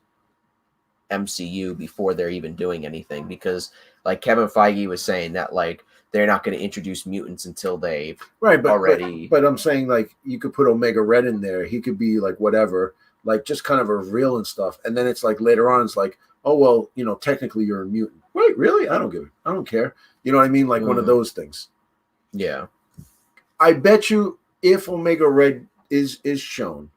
MCU before they're even doing anything. Because, like Kevin Feige was saying, that like they're not going to introduce mutants until they've already. But I'm saying like you could put Omega Red in there. He could be like whatever, like just kind of a reveal and stuff. And then it's like later on, it's like, oh well, technically you're a mutant. Wait, really? I don't care. You know what I mean? Like one of those things. Yeah. I bet you if Omega Red is shown,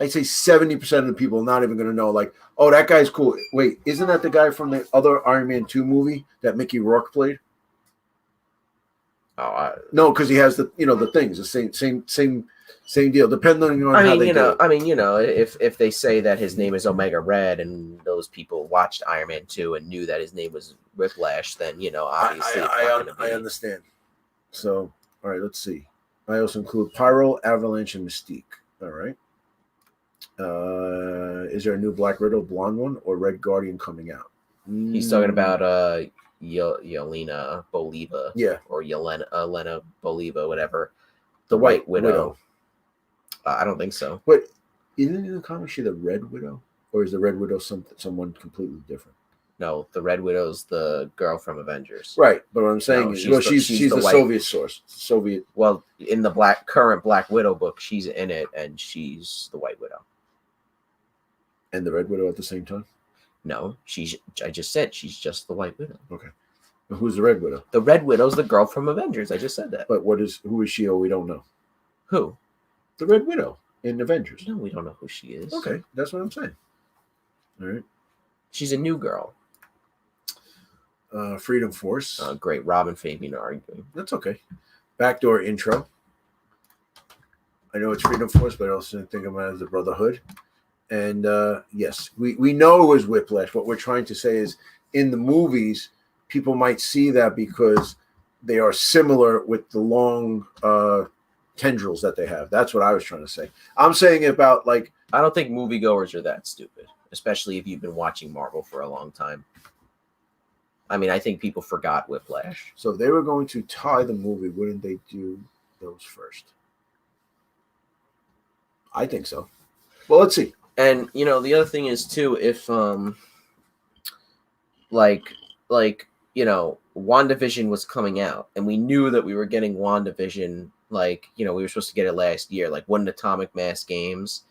I'd say 70% of the people are not even going to know, like, oh, that guy's cool. Wait, isn't that the guy from the other Iron Man 2 movie that Mickey Rourke played? Oh, no, because he has the things, the same deal, depending on how they do it. I mean, if they say that his name is Omega Red and those people watched Iron Man 2 and knew that his name was Whiplash, then, obviously it's not going to be. I understand. So, all right, let's see. I also include Pyro, Avalanche, and Mystique. All right. Is there a new Black Widow blonde one or Red Guardian coming out? He's talking about Yelena Boliva. Yeah. Or Elena Boliva, whatever. The White Widow. I don't think so. But isn't in the comics she the Red Widow? Or is the Red Widow someone completely different? No, the Red Widow's the girl from Avengers. Right, but what I'm saying is, she's the Soviet source. Soviet. Well, in the current Black Widow book, she's in it, and she's the White Widow. And the Red Widow at the same time? No, I just said she's just the White Widow. Okay. And who's the Red Widow? The Red Widow's the girl from Avengers. I just said that. But who is she? Oh, we don't know. Who? The Red Widow in Avengers. No, we don't know who she is. Okay, that's what I'm saying. All right. She's a new girl. Freedom Force. Great. Rob and Fabian are arguing. That's okay. Backdoor intro. I know it's Freedom Force, but I also think of it as the Brotherhood. And yes, we know it was Whiplash. What we're trying to say is in the movies, people might see that because they are similar with the long tendrils that they have. That's what I was trying to say. I'm saying about like... I don't think moviegoers are that stupid, especially if you've been watching Marvel for a long time. I mean, I think people forgot Whiplash. So if they were going to tie the movie, wouldn't they do those first? I think so. Well, let's see. And, the other thing is, too, if, WandaVision was coming out, and we knew that we were getting WandaVision, we were supposed to get it last year, wouldn't Atomic Mass Games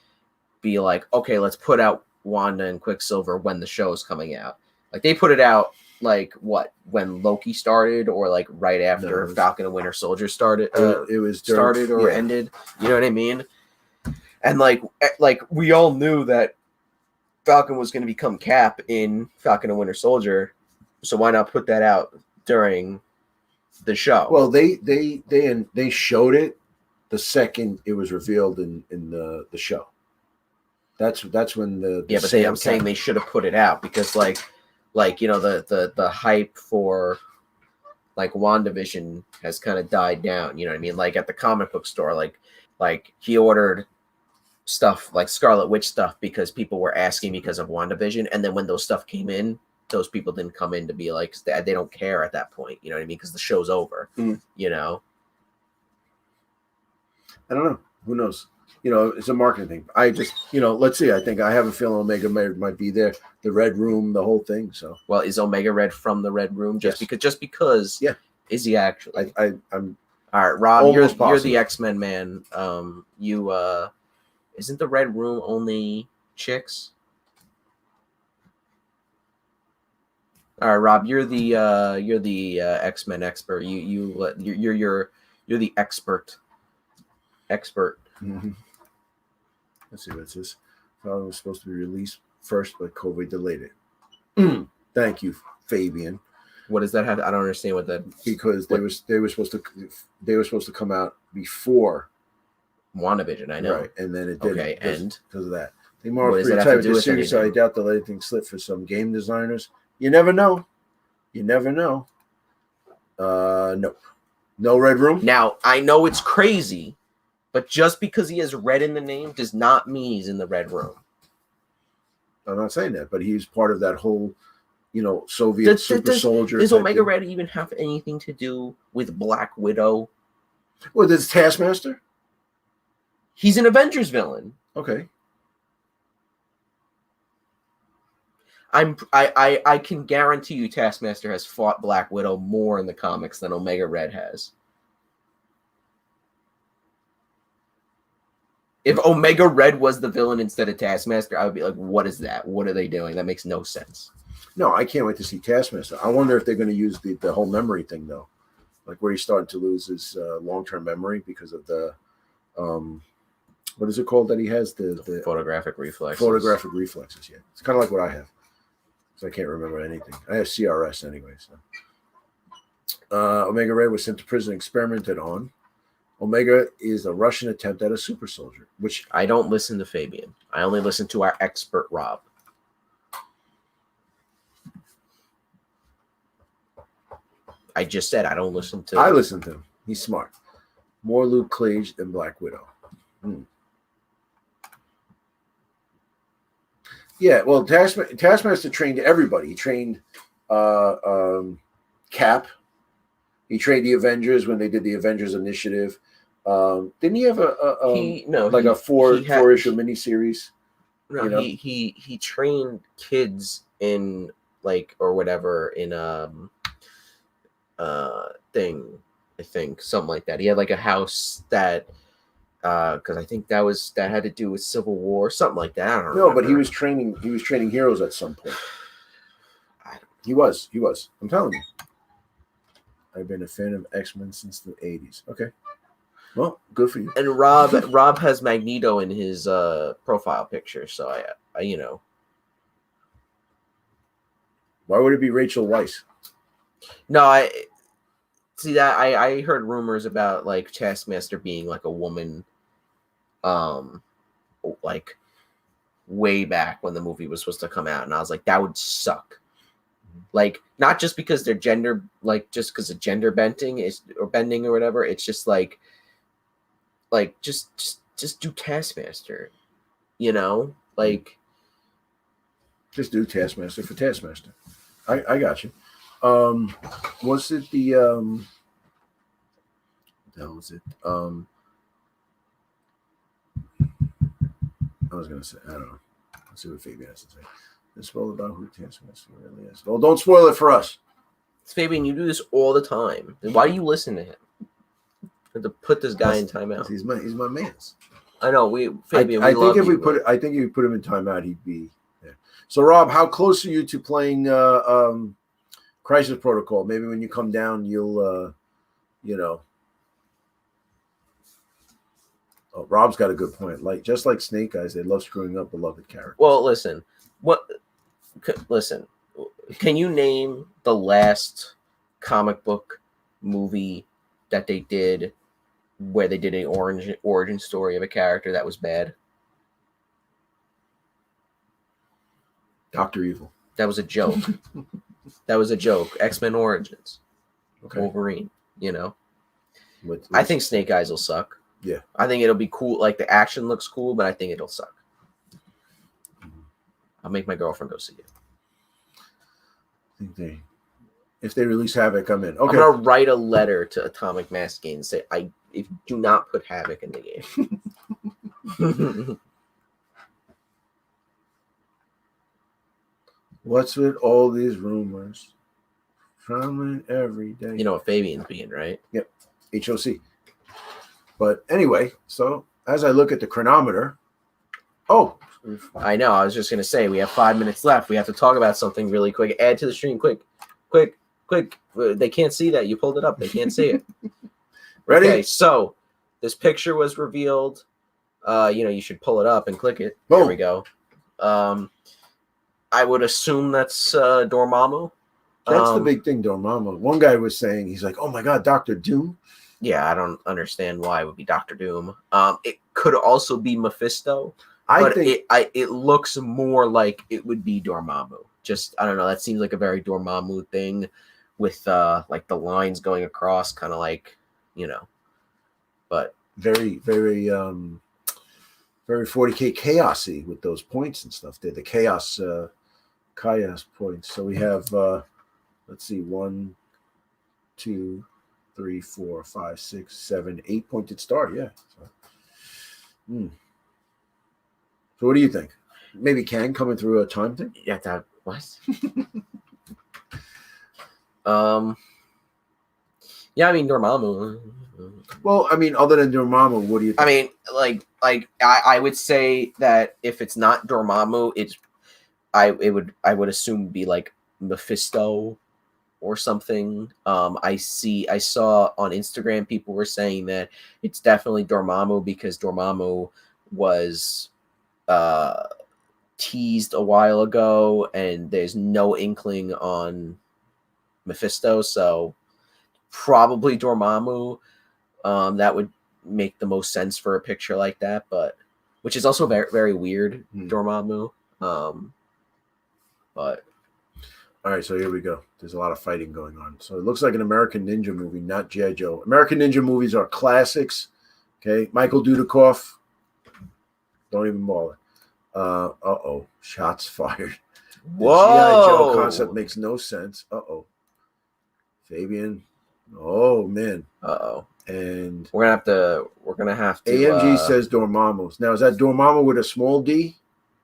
be like, okay, let's put out Wanda and Quicksilver when the show is coming out? They put it out, when Loki started, or, right after Falcon and Winter Soldier started? It was started or ended. You know what I mean? And we all knew that Falcon was going to become Cap in Falcon and Winter Soldier, so why not put that out during the show? Well, they showed it the second it was revealed in the show. That's when the but I'm saying they should have put it out because the hype for WandaVision has kind of died down. You know what I mean? At the comic book store, he ordered stuff like Scarlet Witch stuff because people were asking because of WandaVision, and then when those stuff came in, those people didn't come in to be they don't care at that point. You know what I mean? Because the show's over. Mm. You know. I don't know. Who knows? It's a marketing thing. I just, let's see. I think I have a feeling Omega Red might be there. The Red Room, the whole thing. So, well, is Omega Red from the Red Room? Just because? Yeah. Is he actually? I'm. All right, Rob. You're the X-Men man. Isn't the Red Room only chicks? All right, Rob. You're the X-Men expert. You're the expert. Mm-hmm. Let's see what it says. It was supposed to be released first, but COVID delayed it. Thank you, Fabian. What does that have? I don't understand what that. Because they were supposed to come out before WandaVision. I know, right? And then it didn't. Okay, because of that. They more free type of the series, so I doubt they'll let anything slip for some game designers. You never know. Nope. No Red Room. Now I know it's crazy. But just because he has red in the name does not mean he's in the Red Room. I'm not saying that, but he's part of that whole, Soviet super soldier. Does Omega Red even have anything to do with Black Widow? Well, there's Taskmaster. He's an Avengers villain. Okay. I can guarantee you Taskmaster has fought Black Widow more in the comics than Omega Red has. If Omega Red was the villain instead of Taskmaster, I would be like, what is that? What are they doing? That makes no sense. No, I can't wait to see Taskmaster. I wonder if they're going to use the whole memory thing, though. Where he's starting to lose his long-term memory because of the, What is it called that he has? The photographic reflexes. Photographic reflexes, yeah. It's kind of like what I have. So I can't remember anything. I have CRS anyway. So. Omega Red was sent to prison and experimented on. Omega is a Russian attempt at a super soldier, which I don't listen to Fabian. I only listen to our expert Rob. I just said I don't listen to. I listen to him. He's smart. More Luke Cage than Black Widow. Yeah, well, Taskmaster trained everybody. He trained Cap. He trained the Avengers when they did the Avengers Initiative. Didn't he have a four-issue miniseries? No, you know? he trained kids in or whatever in thing, I think something like that. He had a house that because I think that had to do with Civil War, something like that. I don't know. But he was training heroes at some point. He was. I'm telling you. I've been a fan of X-Men since the 80s. Okay. Well, good for you. And Rob has Magneto in his profile picture, so I you know. Why would it be Rachel Weisz? No, I see that I heard rumors about Taskmaster being a woman, way back when the movie was supposed to come out, and I was like, that would suck. Not just because they're gender, just because of gender bending or whatever. It's just just do Taskmaster, you know, just do Taskmaster for Taskmaster. I got you. Was it the what was it? I was gonna say, I don't know. Let's see what Fabian has to say. It's all about who Taskmaster really is. Well, don't spoil it for us. Fabian, you do this all the time. Why do you listen to him? To put this guy in timeout. He's my man. I know. Fabian, I think if we put him in timeout, he'd be there. So, Rob, how close are you to playing Crisis Protocol? Maybe when you come down, you'll Oh, Rob's got a good point. Just like Snake Eyes, they love screwing up beloved characters. Well, listen. Listen. Can you name the last comic book movie that they did where they did an origin story of a character that was bad? Dr. Evil. That was a joke. That was a joke. X-Men Origins. Okay. Wolverine. I think Snake Eyes will suck. Yeah. I think it'll be cool. The action looks cool, but I think it'll suck. I'll make my girlfriend go see it. If they release Havoc, I'm in. Okay. I'm gonna write a letter to Atomic Mass Games and say, if you do not put Havoc in the game. What's with all these rumors? Coming every day. You know what Fabian's being, right? Yep. HOC. But anyway, so as I look at the chronometer, I know. I was just gonna say we have 5 minutes left. We have to talk about something really quick. Add to the stream, quick. They can't see that. You pulled it up. They can't see it. Ready? Okay, so this picture was revealed. You should pull it up and click it. Boom. There we go. I would assume that's Dormammu. That's the big thing, Dormammu. One guy was saying, he's like, "Oh my God, Dr. Doom." Yeah, I don't understand why it would be Dr. Doom. It could also be Mephisto. I think it looks more like it would be Dormammu. Just I don't know. That seems like a very Dormammu thing, with the lines going across, kind of But very, very, very 40K chaosy with those points and stuff. They're the chaos points. So we have let's see, 1, 2, 3, 4, 5, 6, 7, 8 pointed star. Yeah. So what do you think? Maybe Kang coming through a time thing? Yeah, that what? Yeah, I mean Dormammu. Well, I mean, other than Dormammu, what do you think? I mean, I would say that if it's not Dormammu, I would assume be Mephisto or something. I saw on Instagram people were saying that it's definitely Dormammu because Dormammu was teased a while ago, and there's no inkling on Mephisto, so probably Dormammu. That would make the most sense for a picture like that, but which is also very, very weird, Dormammu. But all right, so here we go. There's a lot of fighting going on. So it looks like an American Ninja movie, not G.I. Joe. American Ninja movies are classics. Okay, Michael Dudikoff. Don't even bother. Shots fired. whoa, the G.I. Joe concept makes no sense. Fabian. Oh man. And we're gonna have to. AMG says Dormammu. Now is that Dormammu with a small D?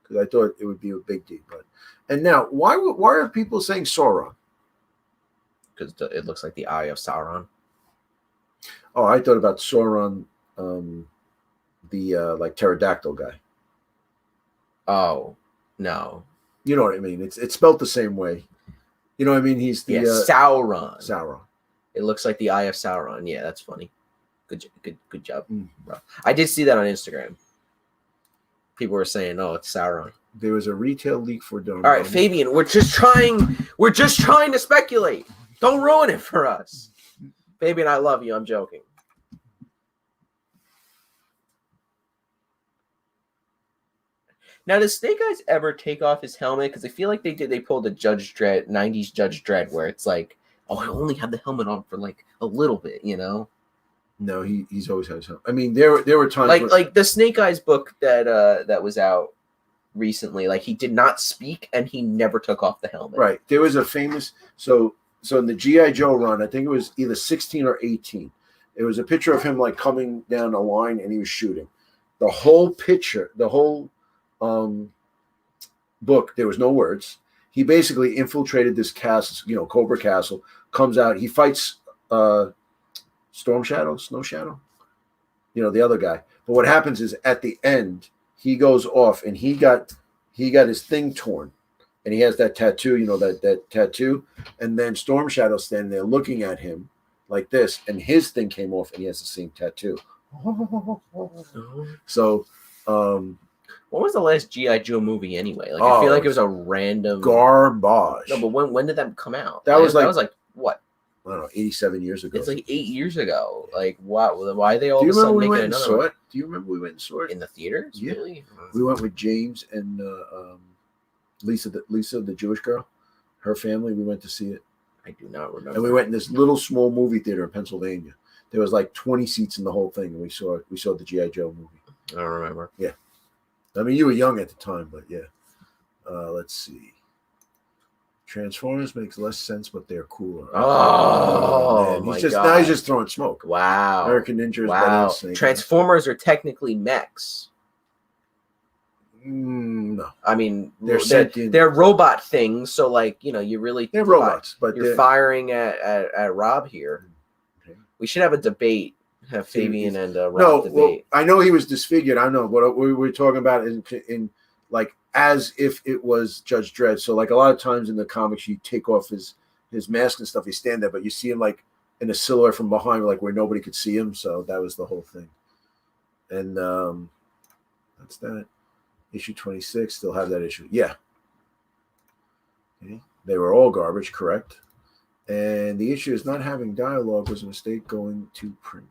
Because I thought it would be a big D. But and now why are people saying Sauron? Because it looks like the eye of Sauron. Oh, I thought about Sauron, the like pterodactyl guy. Oh no, you know what I mean. It's spelled the same way. You know what I mean. He's the Sauron. Sauron. It looks like the eye of Sauron. Yeah, that's funny. Good job, bro. I did see that on Instagram. People were saying, "Oh, it's Sauron." There was a retail leak for Dormammu. All right, Fabian, we're just trying to speculate. Don't ruin it for us. Fabian, I love you. I'm joking. Now, does Snake Eyes ever take off his helmet? Because I feel like they did. They pulled a Judge Dredd, 90s Judge Dredd, where it's like, oh, I only had the helmet on for like a little bit, you know? No, he's always had his helmet. I mean, there were times like the Snake Eyes book that was out recently. Like, he did not speak and he never took off the helmet. Right. There was a famous so in the G.I. Joe run, I think it was either 16 or 18. It was a picture of him like coming down a line and he was shooting. The whole picture, the whole book, there was no words. He basically infiltrated this castle, Cobra Castle, comes out, he fights Snow Shadow, the other guy. But what happens is at the end, he goes off and he got his thing torn. And he has that tattoo, that tattoo. And then Storm Shadow standing there looking at him like this, and his thing came off and he has the same tattoo. So what was the last G.I. Joe movie anyway? Like, I feel like it was a random garbage. No, but when did that come out? That was like what? I don't know, 87 years ago. It's like 8 years ago. Like, why are they all of a sudden making another one? one? Do you remember we went and saw it? In the theaters? Yeah. Really? We went with James and Lisa, the Jewish girl, her family. We went to see it. I do not remember. And we went in this little small movie theater in Pennsylvania. There was like 20 seats in the whole thing, and we saw the G.I. Joe movie. I don't remember. Yeah. I mean, you were young at the time, but yeah. Let's see. Transformers makes less sense, but they're cooler. Oh my God. Now he's just throwing smoke. Wow. American Ninja. Wow. Transformers are technically mechs. No. I mean, they're robot things, so like, you really they're robots, but you're firing at Rob here. Okay. We should have a debate. Have Fabian and Rob debate. Well, I know he was disfigured. I know what we were talking about in like as if it was Judge Dredd. So like a lot of times in the comics, you take off his mask and stuff. He stand there, but you see him like in a silhouette from behind, like where nobody could see him. So that was the whole thing. And that's that. Issue 26 still have that issue. Yeah. Okay. They were all garbage, correct? And the issue is not having dialogue was a mistake going to print.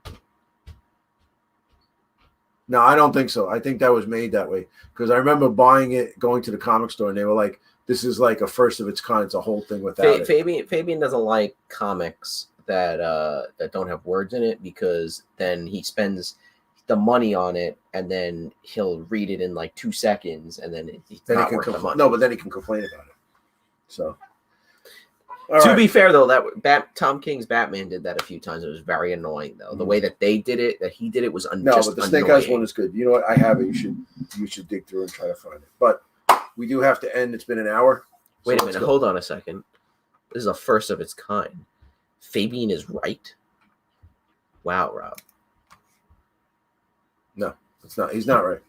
No, I don't think so. I think that was made that way because I remember buying it, going to the comic store, and they were like, "This is like a first of its kind. It's a whole thing without it." Fabian doesn't like comics that don't have words in it because then he spends the money on it and then he'll read it in like 2 seconds and then it's not worth the money. No, but then he can complain about it. So. To be fair, though, Tom King's Batman did that a few times. It was very annoying, though. The way that he did it, was no, but the Snake Eyes one is good. You know what? I have it. You should dig through and try to find it. But we do have to end. It's been an hour. Wait a minute. Hold on a second. This is a first of its kind. Fabian is right. Wow, Rob. No, it's not. He's not right.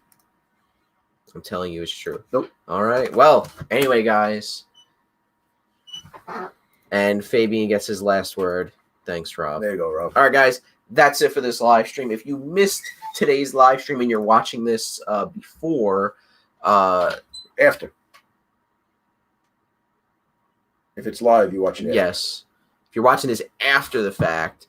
I'm telling you, it's true. Nope. All right. Well, anyway, guys. And Fabian gets his last word. Thanks, Rob. There you go, Rob. All right, guys. that's it for this live stream. If you missed today's live stream and you're watching this before, After. If it's live, you watch it after. Yes. If you're watching this after the fact,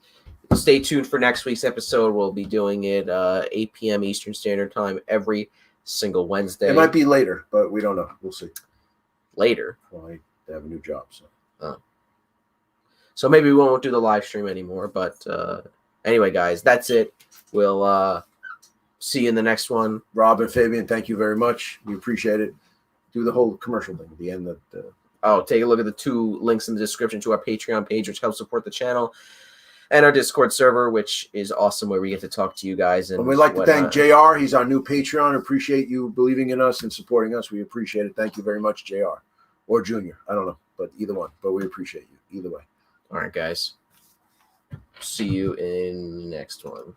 stay tuned for next week's episode. We'll be doing it 8 p.m. Eastern Standard Time every single Wednesday. It might be later, but we don't know. We'll see. Later. Well, I have a new job, so. So maybe we won't do the live stream anymore. But anyway, guys, that's it. We'll see you in the next one. Rob and Fabian, thank you very much. We appreciate it. Do the whole commercial thing at the end. Take a look at the 2 links in the description to our Patreon page, which helps support the channel, and our Discord server, which is awesome, where we get to talk to you guys. And we'd like to thank JR. He's our new Patreon. Appreciate you believing in us and supporting us. We appreciate it. Thank you very much, JR. Or Junior. I don't know, but either one. But we appreciate you either way. All right, guys. See you in the next one.